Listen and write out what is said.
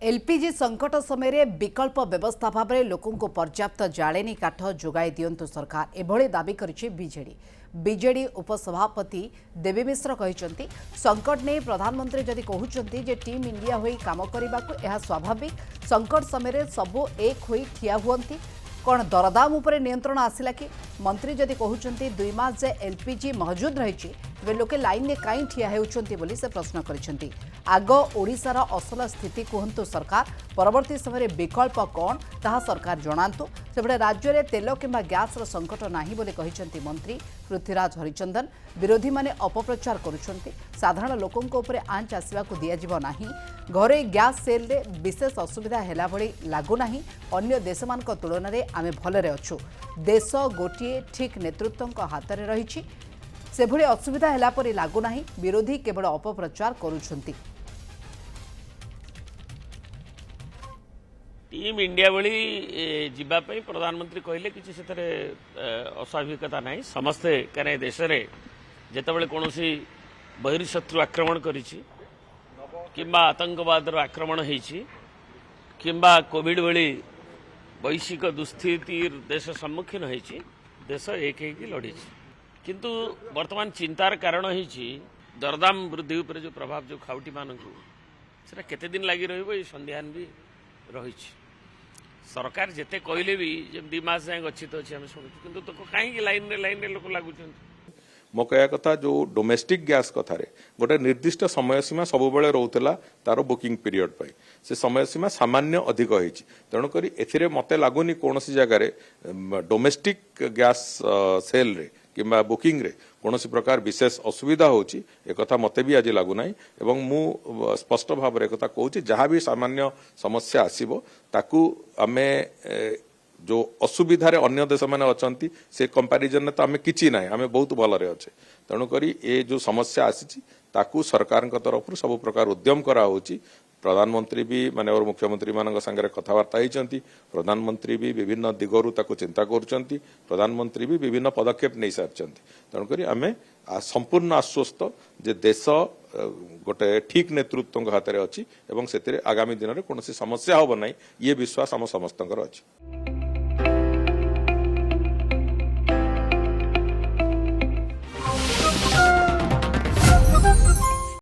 LPG संकट समय विकल्प व्यवस्था भाव में लोकों पर्याप्त जालेनी काठ जोगाई दिंतु सरकार एभली दाबी करिछि बीजेडी। बीजेडी उपसभापति देवी मिश्र कहते संकट नहीं प्रधानमंत्री जदि कहते जे टीम इंडिया होई काम करने को यह स्वाभाविक संकट समय सबू एक होई ठिया हुअंती कौन दरदाम उपरे नियंत्रण आसिला कि मंत्री जदि कहते 2 मास जे एलपीजी महजूद रही तेरे लोके लाइन में कहीं ठिया होउछंती बोली से प्रश्न करिसेंती। आग ओडिशार असल स्थिति कहतु सरकार परवर्ती समय विकल्प कौन ताहा सरकार जणांतु। सेबडे राज्य में तेल किंबा गैस संकट नाही बोली कहिसेंती मंत्री पृथ्वीराज हरिचंदन। विरोधी माने अपप्रचार करुछंती साधारण लोकों उपरे आंच आसवाकू दियाजिबो नाही। घरे गैस सेल रे विशेष असुविधा हेला भली लागु नाही। अन्य देशमानक तुलना रे आमे भलरे अछु। देश गोटिए ठीक नेतृत्वक हाथ में रही से भली असुविधा हेला परि लागु नाही। विरोधी केवल अपप्रचार करुछंती। टीम इंडिया भली जीवाई प्रधानमंत्री कहले कि अस्वाभाविकता ना समस्ते कहीं देश में जितेबाला कौन बहिर्शत्रु आक्रमण करिछि किंबा आतंकवाद आक्रमण किंबा कोविड भली वैश्विक दुस्थिति देश सम्मुखीन होइछि देश एक लड़ी किंतु वर्तमान चिंतार कारण होइछि दरदाम वृद्धि उपर जो प्रभाव जो खाउटी मानकु सेटा केते दिन लागि रहइबो ए संध्यान भी रही सरकार जिते कहले भी 2 मास जाए गच्छित अच्छे आम शुणु कितु तो कहीं लाइन रे लोक लगुच मो कह कथा जो डोमेस्टिक गैस कथार गोटे निर्दिष्ट समय सीमा सब बेले रोला तार बुकिंग पीरियड पाई से समय सीमा सामान्य अधिक होती तेणुक ए मत लगुनि कौन जगार डोमेस्टिक गैस सेल रे किंबा बुकिंग रे कौन प्रकार विशेष असुविधा होची एक कथा मते भी आज लागुना एवं मु स्पष्ट भाव में एक कहूँ जहाँ भी सामान्य समस्या आसीबो ताकू आमे जो असुविधा रे अन्य देश माने अछंती से कंपैरिजन तो आमे किछि नाही आमे बहुत भलरे अच्छे तेणुक ये जो समस्या आसी ताकू सरकार तरफ सब प्रकार उद्यम करा होची। प्रधानमंत्री भी माने और मुख्यमंत्री मान संगे कथबार्ता होती प्रधानमंत्री भी विभिन्न दिगरु ताको चिंता करुचंती प्रधानमंत्री भी विभिन्न पदक्षेप नहीं सारी तेणुक आमे संपूर्ण आश्वस्त जे देश गोटे ठीक नेतृत्व हाथ में अच्छी एवं से आगामी दिन में कौन समस्या हम ना ये विश्वास आम समस्त अच्छी।